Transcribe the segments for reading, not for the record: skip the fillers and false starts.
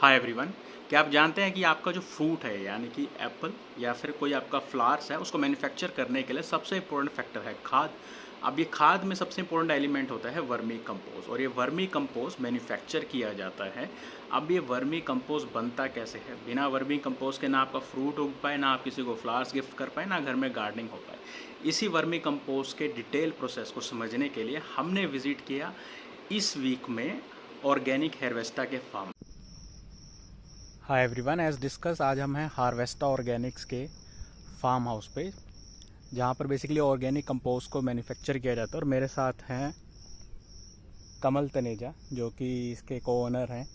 Hi everyone. क्या आप जानते हैं कि आपका जो फ्रूट है यानी कि एप्पल या फिर कोई आपका फ्लावर्स है उसको मैन्युफैक्चर करने के लिए सबसे इम्पोर्टेंट फैक्टर है खाद। अब ये खाद में सबसे इम्पोर्टेंट एलिमेंट होता है वर्मी कंपोस्ट और ये वर्मी कंपोस्ट मैन्युफैक्चर किया जाता है। अब ये वर्मी कंपोस्ट बनता कैसे है? बिना वर्मी कंपोस्ट के ना आपका फ्रूट उग पाए, ना आप किसी को फ्लावर्स गिफ्ट कर पाए, ना घर में गार्डनिंग हो पाए। इसी वर्मी कंपोस्ट के डिटेल प्रोसेस को समझने के लिए हमने विजिट किया इस वीक में ऑर्गेनिक हार्वेस्टा के farm. Hi everyone, as discuss आज हम हैं हार्वेस्टा ऑर्गेनिक्स के फार्म हाउस पे, जहाँ पर बेसिकली ऑर्गेनिक कंपोस्ट को मैन्युफैक्चर किया जाता है। और मेरे साथ हैं कमल तनेजा जो कि इसके को ओनर हैं।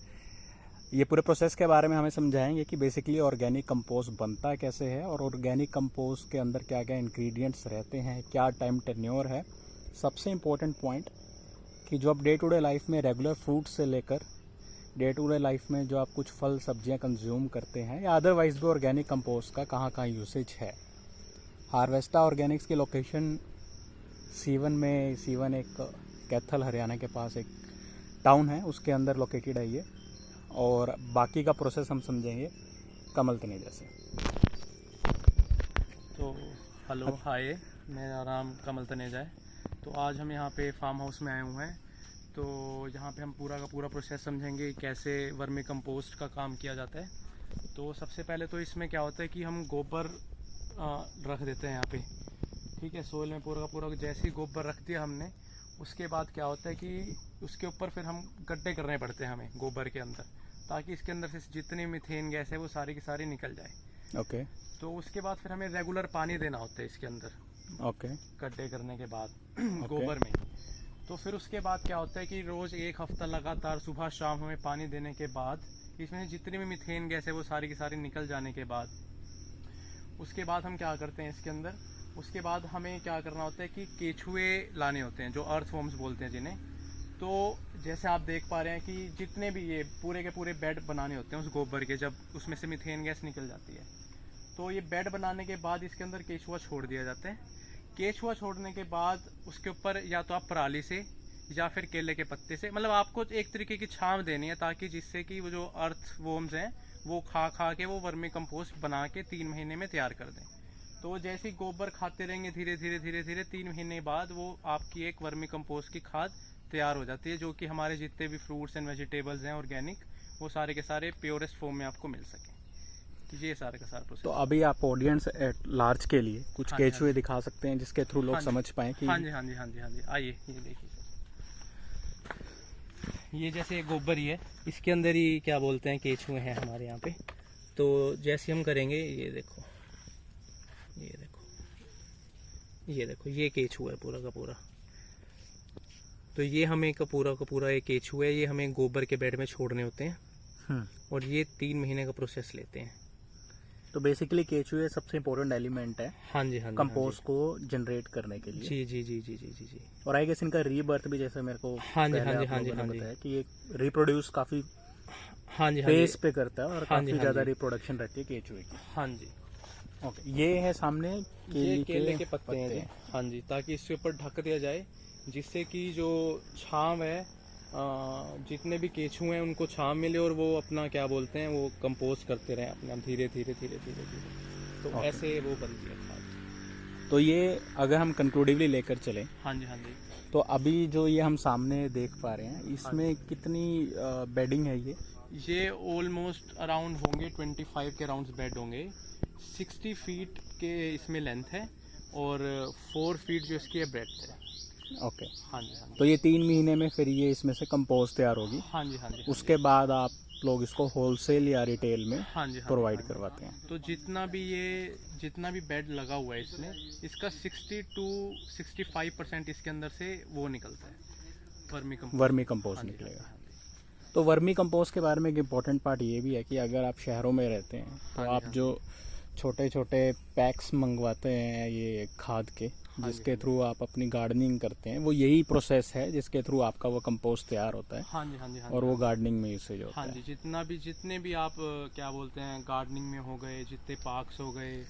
ये पूरे प्रोसेस के बारे में हमें समझाएंगे कि बेसिकली ऑर्गेनिक कंपोस्ट बनता कैसे है और ऑर्गेनिक कंपोस्ट के अंदर क्या क्या इंग्रेडिएंट्स रहते हैं, क्या टाइम टेन्योर है। सबसे इम्पोर्टेंट पॉइंट कि जो आप डे टू डे लाइफ में रेगुलर फ्रूट से लेकर डे टू डे लाइफ में जो आप कुछ फल सब्जियां कंज्यूम करते हैं या अदरवाइज भी ऑर्गेनिक कंपोस्ट का कहाँ कहाँ यूसेज है। हार्वेस्टा ऑर्गेनिक्स की लोकेशन सीवन एक कैथल हरियाणा के पास एक टाउन है, उसके अंदर लोकेटेड है ये। और बाकी का प्रोसेस हम समझेंगे कमल तनेजा से। तो हेलो हाय, मेरा नाम कमल तनेजा है। तो आज हम यहाँ पे फार्म हाउस में आए हुए हैं। तो यहाँ पे हम पूरा का पूरा प्रोसेस समझेंगे कैसे वर्मी कंपोस्ट का काम किया जाता है। तो सबसे पहले तो इसमें क्या होता है कि हम गोबर रख देते हैं यहाँ पे, ठीक है। सोइल में पूरा का पूरा जैसे ही गोबर रख दिया हमने, उसके बाद क्या होता है कि उसके ऊपर फिर हम गड्ढे करने पड़ते हैं हमें गोबर के अंदर, ताकि इसके अंदर से जितनी मीथेन गैस है वो सारी की सारी निकल जाए। ओके। तो उसके बाद फिर हमें रेगुलर पानी देना होता है इसके अंदर, ओके। गड्ढे करने के बाद गोबर में। तो फिर उसके बाद क्या होता है कि रोज एक हफ्ता लगातार सुबह शाम हमें पानी देने के बाद इसमें जितनी भी मीथेन गैस है वो सारी की सारी निकल जाने के बाद उसके बाद हम क्या करते हैं इसके अंदर, उसके बाद हमें क्या करना होता है कि केचुए लाने होते हैं, जो अर्थवॉर्म्स बोलते हैं जिन्हें। तो जैसे आप देख पा रहे हैं कि जितने भी ये पूरे के पूरे बेड बनाने होते हैं उस गोबर के, जब उसमें से मीथेन गैस निकल जाती है, तो ये बेड बनाने के बाद इसके अंदर केचुआ छोड़ दिया जाता है। केचुआ छोड़ने के बाद उसके ऊपर या तो आप पराली से या फिर केले के पत्ते से, मतलब आपको एक तरीके की छांव देनी है, ताकि जिससे कि वो जो अर्थ वोम्स हैं वो खा खा के वो वर्मी कंपोस्ट बना के 3 महीने में तैयार कर दें। तो जैसे ही गोबर खाते रहेंगे धीरे धीरे धीरे धीरे 3 महीने बाद वो आपकी एक वर्मी कंपोस्ट की खाद तैयार हो जाती है, जो कि हमारे जितने भी फ्रूट्स एंड वेजिटेबल्स हैं ऑर्गेनिक, वो सारे के सारे प्योरेस्ट फॉर्म में आपको मिल सके। तो ये सारा का सारा प्रोसेस। तो अभी आप ऑडियंस एट लार्ज के लिए कुछ केचुए दिखा सकते हैं जिसके थ्रू लोग समझ पाएं कि हाँ जी आइए ये देखिए। ये जैसे गोबर ही है, इसके अंदर ही क्या बोलते हैं केचुए हैं हमारे यहाँ पे। तो जैसे हम करेंगे, ये देखो ये केचुआ है पूरा का पूरा। तो ये हमें का पूरा एक केचुआ है, ये हमें गोबर के बेड में छोड़ने होते हैं और ये 3 महीने का प्रोसेस लेते हैं। तो बेसिकली केचुए सबसे इम्पोर्टेंट एलिमेंट है हाँ जी कंपोस्ट को जनरेट करने के लिए। जी। और आई गेस इनका रीबर्थ भी, जैसे मेरे को हाँ जी बताया कि ये रिप्रोड्यूस काफी हाँ जी पेस पे करता है और हाँ काफी ज्यादा रिप्रोडक्शन रहती है केचुए की। हाँ जी। ओके, ये है सामने केले के पत्ते हैं। हाँ जी, ताकि इसके ऊपर ढक दिया जाए, जिससे कि जो छांव है, जितने भी केचुए हैं उनको छांव मिले और वो अपना क्या बोलते हैं वो कंपोस्ट करते रहे अपने आप धीरे धीरे। तो ऐसे वो बनती है खाद। तो ये अगर हम कंक्लूडिवली लेकर चले, हाँ जी तो अभी जो ये हम सामने देख पा रहे हैं इसमें कितनी बेडिंग है? ये ऑलमोस्ट अराउंड होंगे 25 के अराउंड बेड होंगे। 60 फीट के इसमें लेंथ है और 4 फीट जो इसकी ब्रेड्थ है। ओके। हाँ जी। तो ये 3 महीने में फिर ये इसमें से कंपोस्ट तैयार होगी। हाँ जी। उसके बाद आप लोग इसको होलसेल या रिटेल में प्रोवाइड करवाते हैं। तो जितना भी बेड लगा हुआ है इसमें, इसका 60 to 65% इसके अंदर से वो निकलता है, वर्मी कंपोस्ट निकलेगा। तो वर्मी कंपोस्ट के बारे में एक इम्पोर्टेंट पार्ट ये भी है कि अगर आप शहरों में रहते हैं तो आप जो छोटे छोटे पैक्स मंगवाते हैं ये खाद के, जिसके थ्रू आप अपनी गार्डनिंग करते हैं, वो यही प्रोसेस है जिसके थ्रू आपका वो कंपोस्ट तैयार होता है। हाँ जी और वो गार्डनिंग में यूसेज होता है। हाँ जी, जितने भी आप क्या बोलते हैं गार्डनिंग में हो गए, जितने पार्क्स हो गए,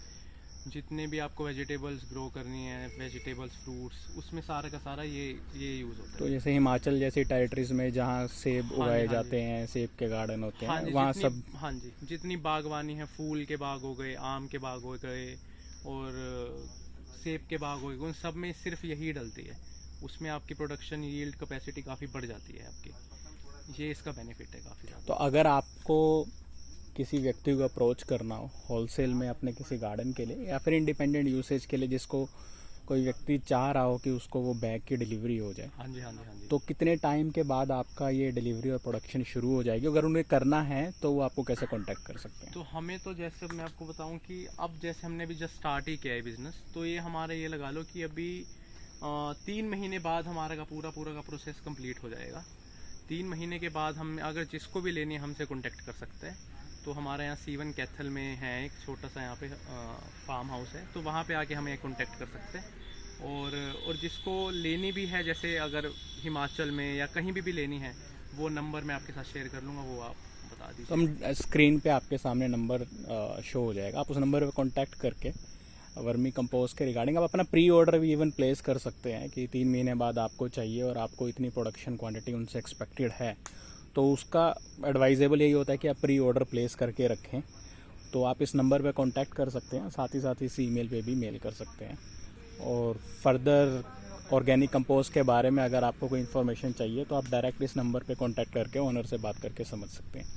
जितने भी आपको वेजिटेबल्स ग्रो करनी है, वेजिटेबल्स, फ्रूट्स, उसमें सारा का सारा ये यूज़ होता तो है। जैसे हिमाचल जैसी टेरिटरीज में जहाँ सेब हाँ जी, उगाए हाँ जाते हैं, सेब के गार्डन होते हाँ हैं, जी, वहाँ सब हाँ जी, जितनी बागवानी है, फूल के बाग हो गए, आम के बाग हो गए और सेब के बाग हो गए, उन सब में सिर्फ यही डलती है। उसमें आपकी प्रोडक्शन यील्ड कैपेसिटी काफ़ी बढ़ जाती है आपकी। ये इसका बेनिफिट है काफ़ी ज़्यादा। तो अगर आपको किसी व्यक्ति को अप्रोच करना हो होलसेल में अपने किसी गार्डन के लिए या फिर इंडिपेंडेंट यूसेज के लिए, जिसको कोई व्यक्ति चाह रहा हो कि उसको वो बैग की डिलीवरी हो जाए, हाँ जी, हाँ जी, हाँ जी। तो कितने टाइम के बाद आपका ये डिलीवरी और प्रोडक्शन शुरू हो जाएगी? अगर उन्हें करना है तो वो आपको कैसे कांटेक्ट कर सकते हैं? तो हमें तो जैसे मैं आपको बताऊं कि अब जैसे हमने अभी जस्ट स्टार्ट ही किया है बिज़नेस, तो ये हमारा ये लगा लो कि अभी 3 महीने बाद हमारा का पूरा का प्रोसेस कंप्लीट हो जाएगा। 3 महीने के बाद हम अगर जिसको भी लेनी है हमसे कांटेक्ट कर सकते हैं। तो हमारे यहाँ सीवन कैथल में है एक छोटा सा यहाँ पे फार्म हाउस है, तो वहाँ पे आके हमें कांटेक्ट कर सकते हैं। और जिसको लेनी भी है, जैसे अगर हिमाचल में या कहीं भी लेनी है, वो नंबर मैं आपके साथ शेयर कर लूँगा, वो आप बता तो दीजिए। हम स्क्रीन पे आपके सामने नंबर शो हो जाएगा, आप उस नंबर पे कांटेक्ट करके वर्मी कंपोस्ट के रिगार्डिंग आप अपना प्री ऑर्डर भी इवन प्लेस कर सकते हैं कि 3 महीने बाद आपको चाहिए और आपको इतनी प्रोडक्शन क्वांटिटी उनसे एक्सपेक्टेड है। तो उसका एडवाइजेबल यही होता है कि आप प्री ऑर्डर प्लेस करके रखें। तो आप इस नंबर पे कांटेक्ट कर सकते हैं, साथ ही इस ईमेल पे भी मेल कर सकते हैं। और फर्दर ऑर्गेनिक कंपोस्ट के बारे में अगर आपको कोई इन्फॉर्मेशन चाहिए तो आप डायरेक्ट इस नंबर पे कांटेक्ट करके ओनर से बात करके समझ सकते हैं।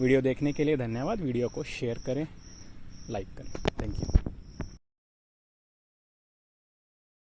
वीडियो देखने के लिए धन्यवाद। वीडियो को शेयर करें, लाइक करें। Thank you.